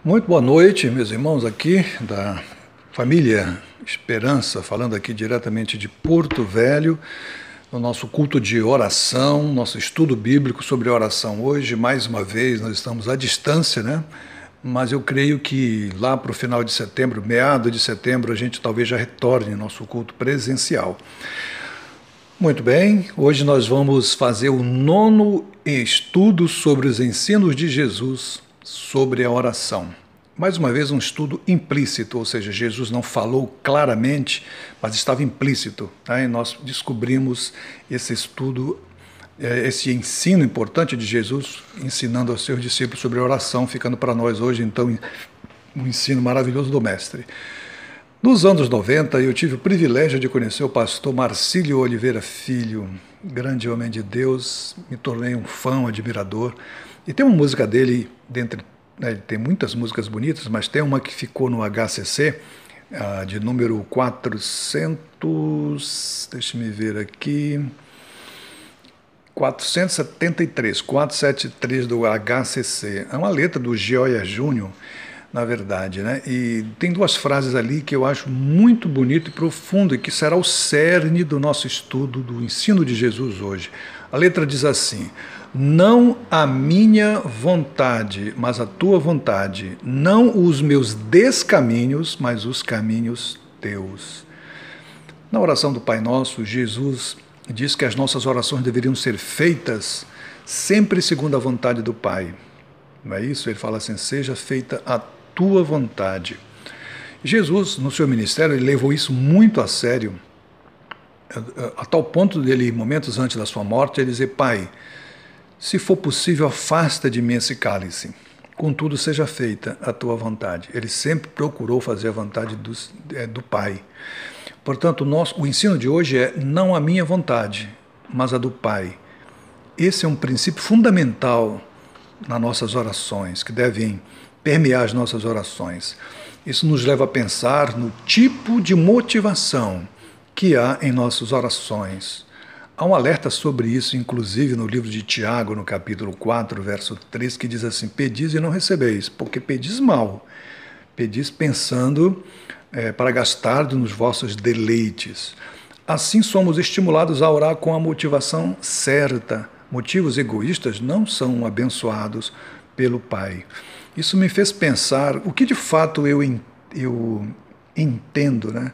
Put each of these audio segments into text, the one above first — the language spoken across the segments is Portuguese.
Muito boa noite, meus irmãos aqui da família Esperança, falando aqui diretamente de Porto Velho, no nosso culto de oração, nosso estudo bíblico sobre oração. Hoje, mais uma vez, nós estamos à distância, né? Mas eu creio que lá para o final de setembro, meado de setembro, a gente talvez já retorne ao nosso culto presencial. Muito bem, hoje nós vamos fazer o 9º estudo sobre os ensinos de Jesus sobre a oração. Mais uma vez um estudo implícito, ou seja, Jesus não falou claramente, mas estava implícito. Tá? E nós descobrimos esse estudo, esse ensino importante de Jesus, ensinando aos seus discípulos sobre a oração, ficando para nós hoje, então, um ensino maravilhoso do Mestre. Nos anos 90, eu tive o privilégio de conhecer o pastor Marcílio Oliveira Filho, grande homem de Deus, me tornei um fã, um admirador. E tem uma música dele, ele tem muitas músicas bonitas, mas tem uma que ficou no HCC, de número 400, deixa-me ver aqui, 473 do HCC. É uma letra do Gioia Júnior, na verdade, né? E tem duas frases ali que eu acho muito bonito e profundo e que será o cerne do nosso estudo do ensino de Jesus hoje. A letra diz assim: não a minha vontade, mas a tua vontade, não os meus descaminhos, mas os caminhos teus. Na oração do Pai Nosso, Jesus diz que as nossas orações deveriam ser feitas sempre segundo a vontade do Pai. Não é isso? Ele fala assim: seja feita a tua vontade. Jesus, no seu ministério, ele levou isso muito a sério, a tal ponto dele, momentos antes da sua morte, ele dizer: Pai, se for possível, afasta de mim esse cálice, contudo seja feita a tua vontade. Ele sempre procurou fazer a vontade do Pai. Portanto, o ensino de hoje é não a minha vontade, mas a do Pai. Esse é um princípio fundamental nas nossas orações, que devem permear as nossas orações. Isso nos leva a pensar no tipo de motivação que há em nossas orações. Há um alerta sobre isso, inclusive no livro de Tiago, no capítulo 4, verso 3, que diz assim: pedis e não recebeis, porque pedis mal, pedis pensando para gastar nos vossos deleites. Assim somos estimulados a orar com a motivação certa. Motivos egoístas não são abençoados pelo Pai. Isso me fez pensar o que de fato eu entendo, né?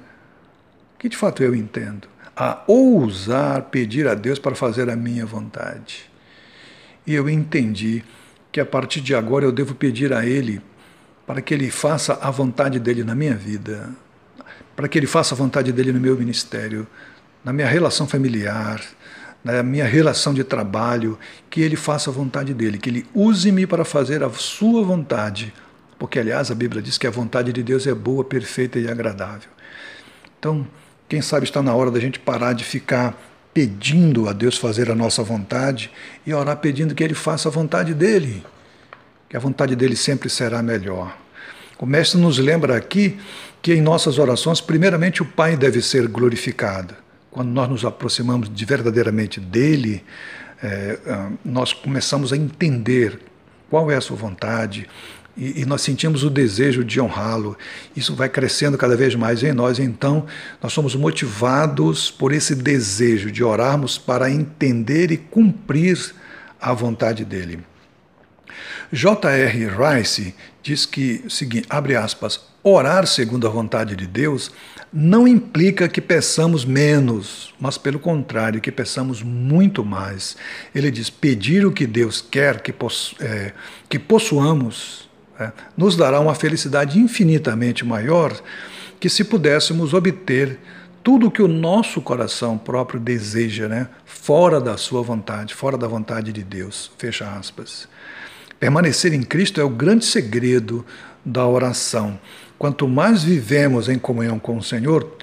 O que de fato eu entendo? A ousar pedir a Deus para fazer a minha vontade. E eu entendi que a partir de agora eu devo pedir a Ele para que Ele faça a vontade dEle na minha vida, para que Ele faça a vontade dEle no meu ministério, na minha relação familiar, na minha relação de trabalho, que Ele faça a vontade dEle, que Ele use-me para fazer a sua vontade, porque, aliás, a Bíblia diz que a vontade de Deus é boa, perfeita e agradável. Então, quem sabe está na hora da gente parar de ficar pedindo a Deus fazer a nossa vontade e orar pedindo que Ele faça a vontade dEle, que a vontade dEle sempre será melhor. O Mestre nos lembra aqui que em nossas orações, primeiramente o Pai deve ser glorificado. Quando nós nos aproximamos verdadeiramente dEle, nós começamos a entender qual é a sua vontade e nós sentimos o desejo de honrá-lo. Isso vai crescendo cada vez mais em nós, então nós somos motivados por esse desejo de orarmos para entender e cumprir a vontade dEle. J.R. Rice diz que, abre aspas, orar segundo a vontade de Deus não implica que peçamos menos, mas pelo contrário, que peçamos muito mais. Ele diz: pedir o que Deus quer que possuamos nos dará uma felicidade infinitamente maior que se pudéssemos obter tudo o que o nosso coração próprio deseja, né? Fora da sua vontade, fora da vontade de Deus. Fecha aspas. Permanecer em Cristo é o grande segredo da oração. Quanto mais vivemos em comunhão com o Senhor,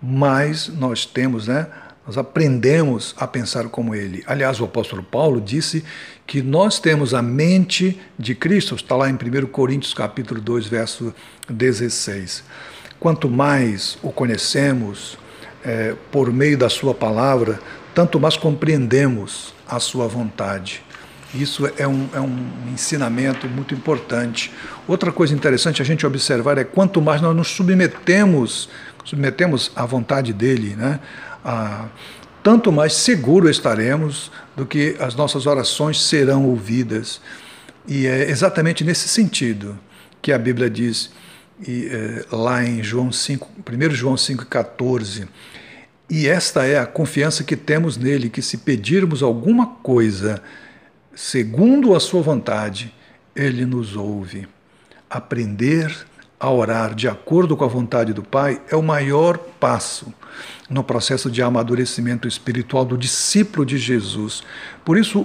mais nós temos, né? Nós aprendemos a pensar como Ele. Aliás, o apóstolo Paulo disse que nós temos a mente de Cristo, está lá em 1 Coríntios capítulo 2, verso 16. Quanto mais o conhecemos por meio da sua palavra, tanto mais compreendemos a sua vontade. Isso é um ensinamento muito importante. Outra coisa interessante a gente observar é quanto mais nós nos submetemos à vontade dele, né? Tanto mais seguro estaremos do que as nossas orações serão ouvidas. E é exatamente nesse sentido que a Bíblia diz, lá em João 5, 1 João 5,14, e esta é a confiança que temos nele, que se pedirmos alguma coisa segundo a sua vontade, ele nos ouve. Aprender a orar de acordo com a vontade do Pai é o maior passo no processo de amadurecimento espiritual do discípulo de Jesus. Por isso,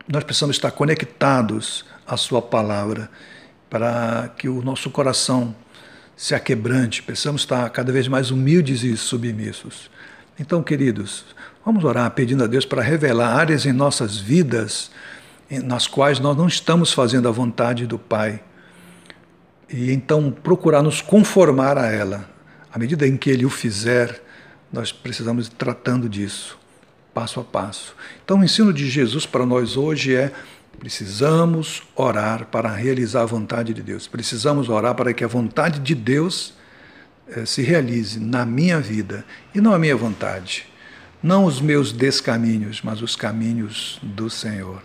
nós precisamos estar conectados à sua palavra para que o nosso coração se aquebrante. Precisamos estar cada vez mais humildes e submissos. Então, queridos, vamos orar pedindo a Deus para revelar áreas em nossas vidas nas quais nós não estamos fazendo a vontade do Pai. E então procurar nos conformar a ela. À medida em que Ele o fizer, nós precisamos ir tratando disso, passo a passo. Então o ensino de Jesus para nós hoje é: precisamos orar para realizar a vontade de Deus. Precisamos orar para que a vontade de Deus se realize na minha vida e não a minha vontade. Não os meus descaminhos, mas os caminhos do Senhor.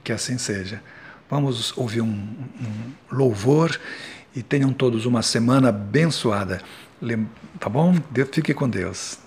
Que assim seja. Vamos ouvir um louvor e tenham todos uma semana abençoada. Tá bom? Fique com Deus.